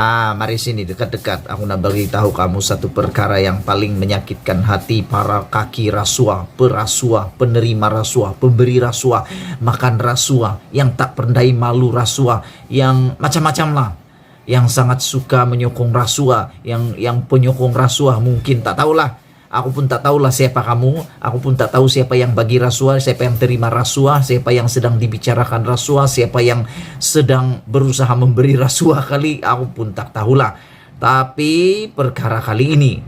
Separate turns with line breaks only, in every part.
Mari sini dekat-dekat. Aku nak beritahu kamu satu perkara yang paling menyakitkan hati para kaki rasuah, perasuah, penerima rasuah, pemberi rasuah, makan rasuah, yang tak pernah malu rasuah, yang macam-macam lah. Yang sangat suka menyokong rasuah, yang penyokong rasuah mungkin tak tahulah. Aku pun tak tahulah siapa kamu. Aku pun tak tahu siapa yang bagi rasuah, siapa yang terima rasuah, siapa yang sedang dibicarakan rasuah, siapa yang sedang berusaha memberi rasuah kali. Aku pun tak tahulah. Tapi perkara kali ini,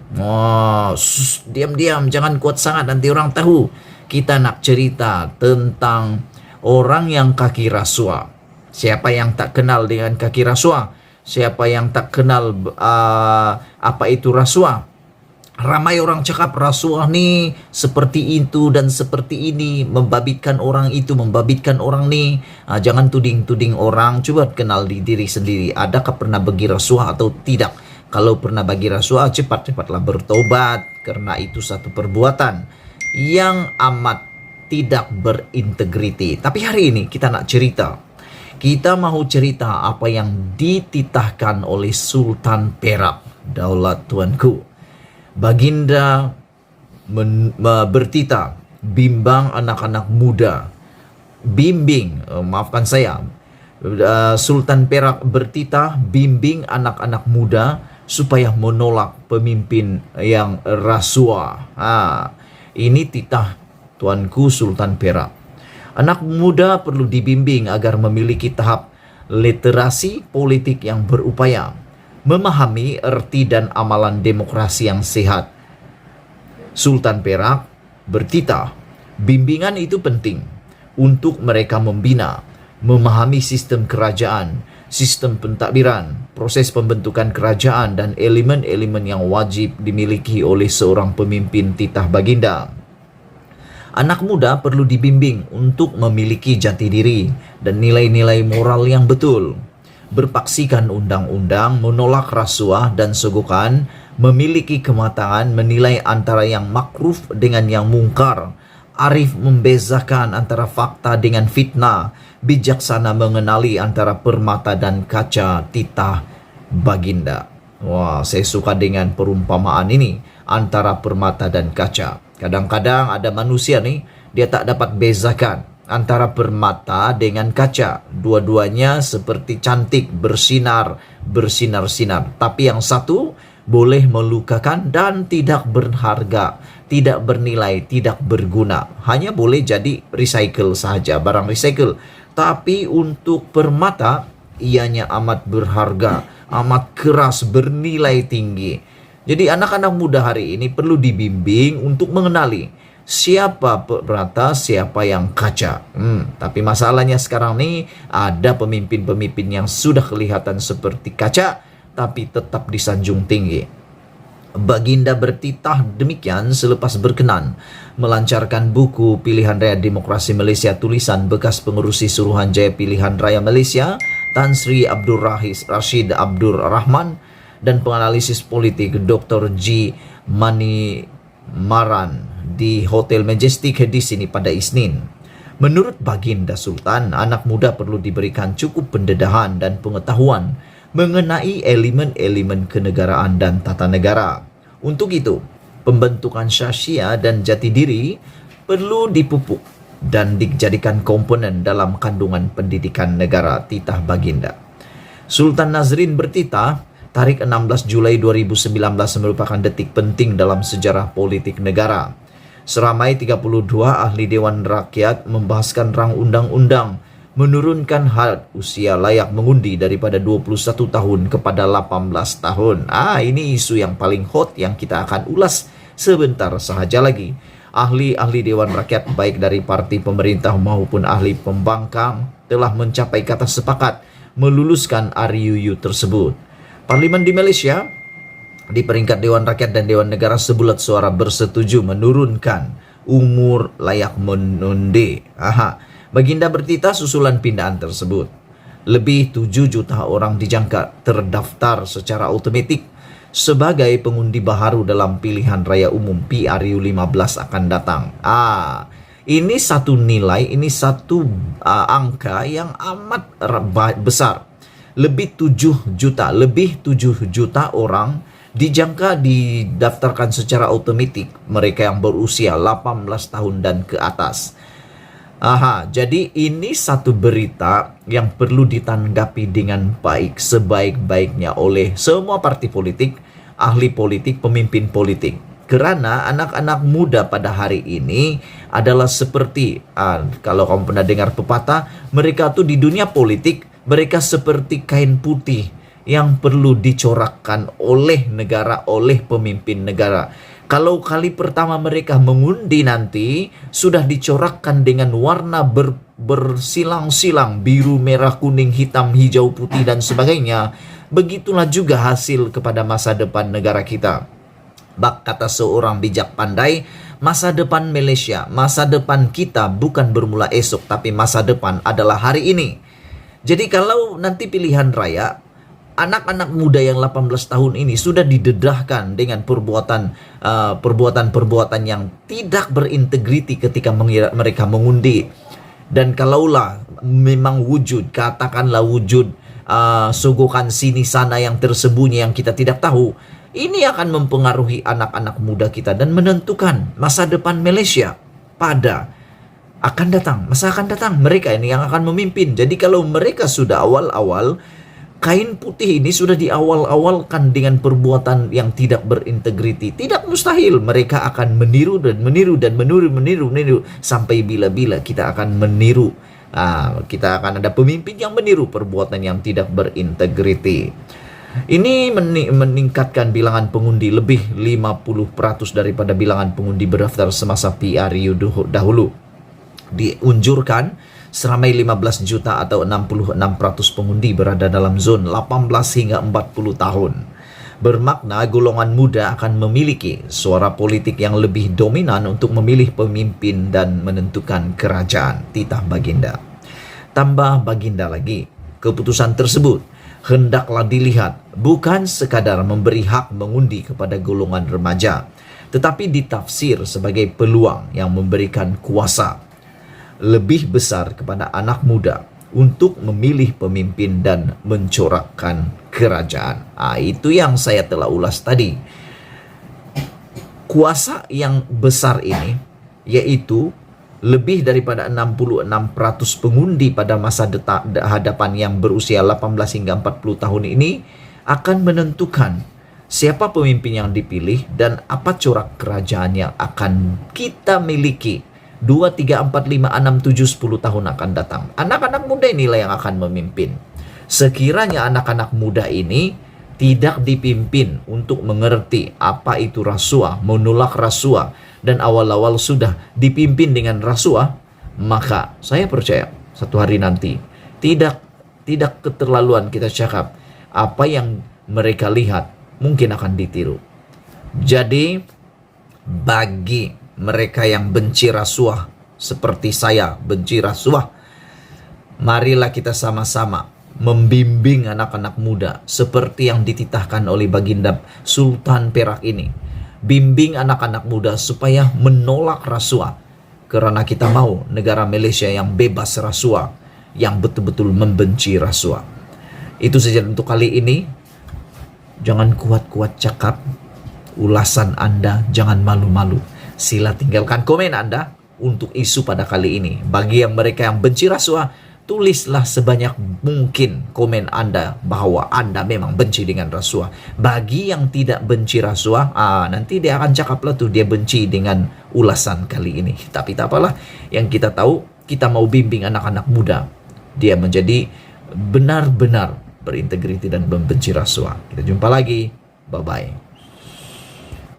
diam-diam, jangan kuat sangat, nanti orang tahu. Kita nak cerita tentang orang yang kaki rasuah. Siapa yang tak kenal dengan kaki rasuah? Siapa yang tak kenal apa itu rasuah? Ramai orang cakap rasuah ni seperti itu dan seperti ini, membabitkan orang itu, membabitkan orang ni. Jangan tuding-tuding orang, coba kenal diri sendiri. Adakah pernah bagi rasuah atau tidak? Kalau pernah bagi rasuah, cepat-cepatlah bertobat, karena itu satu perbuatan yang amat tidak berintegriti. Tapi hari ini kita nak cerita. Kita mahu cerita apa yang dititahkan oleh Sultan Perak, Daulat Tuanku. Baginda bertitah, bimbang anak-anak muda. Maafkan saya, Sultan Perak bertitah bimbing anak-anak muda supaya menolak pemimpin yang rasuah. Ini titah Tuanku Sultan Perak. Anak muda perlu dibimbing agar memiliki tahap literasi politik yang berupaya, memahami erti dan amalan demokrasi yang sehat. Sultan Perak bertitah, bimbingan itu penting untuk mereka membina, memahami sistem kerajaan, sistem pentadbiran, proses pembentukan kerajaan, dan elemen-elemen yang wajib dimiliki oleh seorang pemimpin titah Baginda. Anak muda perlu dibimbing untuk memiliki jati diri dan nilai-nilai moral yang betul, berpaksikan undang-undang, menolak rasuah dan sogokan, memiliki kematangan menilai antara yang makruf dengan yang mungkar, arif membezakan antara fakta dengan fitnah, bijaksana mengenali antara permata dan kaca titah Baginda. Saya suka dengan perumpamaan ini, antara permata dan kaca. Kadang-kadang ada manusia nih, dia tak dapat bezakan antara permata dengan kaca. Dua-duanya seperti cantik, bersinar-sinar. Tapi yang satu boleh melukakan dan tidak berharga, tidak bernilai, tidak berguna. Hanya boleh jadi recycle saja, barang recycle. Tapi untuk permata, ianya amat berharga, amat keras, bernilai tinggi. Jadi anak-anak muda hari ini perlu dibimbing untuk mengenali siapa permata, siapa yang kaca. Tapi masalahnya sekarang nih, ada pemimpin-pemimpin yang sudah kelihatan seperti kaca, tapi tetap disanjung tinggi. Baginda bertitah demikian selepas berkenan melancarkan buku Pilihan Raya Demokrasi Malaysia tulisan bekas pengerusi Suruhanjaya Pilihan Raya Malaysia, Tan Sri Abdul Rashid Abdul Rahman, dan penganalisis politik Dr. G. Mani Maran di Hotel Majestic di sini pada Isnin. Menurut Baginda Sultan, anak muda perlu diberikan cukup pendedahan dan pengetahuan mengenai elemen-elemen kenegaraan dan tata negara. Untuk itu, pembentukan syahsia dan jati diri perlu dipupuk dan dijadikan komponen dalam kandungan pendidikan negara titah Baginda. Sultan Nazrin bertitah, Tarik 16 Julai 2019 merupakan detik penting dalam sejarah politik negara. Seramai 32 ahli Dewan Rakyat membahaskan rang undang-undang menurunkan had usia layak mengundi daripada 21 tahun kepada 18 tahun. Ini isu yang paling hot yang kita akan ulas sebentar sahaja lagi. Ahli-ahli Dewan Rakyat baik dari parti pemerintah maupun ahli pembangkang telah mencapai kata sepakat meluluskan RUU tersebut. Parlimen di Malaysia di peringkat Dewan Rakyat dan Dewan Negara sebulat suara bersetuju menurunkan umur layak mengundi. Baginda bertitah susulan pindaan tersebut. Lebih 7 juta orang dijangka terdaftar secara otomatik sebagai pengundi baharu dalam pilihan raya umum PRU 15 akan datang. Ini satu nilai, ini satu angka yang amat besar. lebih 7 juta orang dijangka didaftarkan secara otomatis, mereka yang berusia 18 tahun dan ke atas. Jadi ini satu berita yang perlu ditanggapi dengan baik, sebaik-baiknya oleh semua parti politik, ahli politik, pemimpin politik. Karena anak-anak muda pada hari ini adalah seperti, kalau kamu pernah dengar pepatah, mereka tuh di dunia politik, mereka seperti kain putih yang perlu dicorakkan oleh negara, oleh pemimpin negara. Kalau kali pertama mereka mengundi nanti sudah dicorakkan dengan warna bersilang-silang, biru, merah, kuning, hitam, hijau, putih, dan sebagainya. Begitulah juga hasil kepada masa depan negara kita. Bak kata seorang bijak pandai, masa depan Malaysia, masa depan kita bukan bermula esok, tapi masa depan adalah hari ini. Jadi kalau nanti pilihan raya, anak-anak muda yang 18 tahun ini sudah didedahkan dengan perbuatan-perbuatan yang tidak berintegriti ketika mereka mengundi. Dan kalaulah memang katakanlah wujud sogokan sini sana yang tersembunyi yang kita tidak tahu, ini akan mempengaruhi anak-anak muda kita dan menentukan masa depan Malaysia pada masa akan datang. Mereka ini yang akan memimpin. Jadi kalau mereka sudah awal-awal, kain putih ini sudah diawal-awalkan dengan perbuatan yang tidak berintegriti, tidak mustahil mereka akan meniru sampai bila-bila kita akan meniru. Kita akan ada pemimpin yang meniru perbuatan yang tidak berintegriti. Ini meningkatkan bilangan pengundi lebih 50% daripada bilangan pengundi berdaftar semasa PRU dahulu. Diunjurkan seramai 15 juta atau 66% pengundi berada dalam zon 18 hingga 40 tahun. Bermakna golongan muda akan memiliki suara politik yang lebih dominan untuk memilih pemimpin dan menentukan kerajaan. Titah Baginda. Tambah Baginda lagi, keputusan tersebut hendaklah dilihat bukan sekadar memberi hak mengundi kepada golongan remaja, tetapi ditafsir sebagai peluang yang memberikan kuasa lebih besar kepada anak muda untuk memilih pemimpin dan mencorakkan kerajaan. Itu yang saya telah ulas tadi. Kuasa yang besar ini, yaitu lebih daripada 66% pengundi pada masa hadapan yang berusia 18 hingga 40 tahun ini, akan menentukan siapa pemimpin yang dipilih dan apa corak kerajaan yang akan kita miliki 2, 3, 4, 5, 6, 7, 10 tahun akan datang. Anak-anak muda inilah yang akan memimpin. Sekiranya anak-anak muda ini tidak dipimpin untuk mengerti apa itu rasuah, menolak rasuah, dan awal-awal sudah dipimpin dengan rasuah, maka saya percaya satu hari nanti tidak keterlaluan kita cakap apa yang mereka lihat mungkin akan ditiru. Jadi bagi mereka yang benci rasuah seperti saya benci rasuah, marilah kita sama-sama membimbing anak-anak muda seperti yang dititahkan oleh Baginda Sultan Perak ini. Bimbing anak-anak muda supaya menolak rasuah, karena kita mau negara Malaysia yang bebas rasuah, yang betul-betul membenci rasuah. Itu saja untuk kali ini. Jangan kuat-kuat cakap, ulasan Anda jangan malu-malu. Sila tinggalkan komen Anda untuk isu pada kali ini. Bagi yang mereka yang benci rasuah, tulislah sebanyak mungkin komen Anda bahwa Anda memang benci dengan rasuah. Bagi yang tidak benci rasuah, nanti dia akan cakap lah tuh dia benci dengan ulasan kali ini. Tapi tak apalah, yang kita tahu kita mau bimbing anak-anak muda dia menjadi benar-benar berintegriti dan membenci rasuah. Kita jumpa lagi. Bye-bye.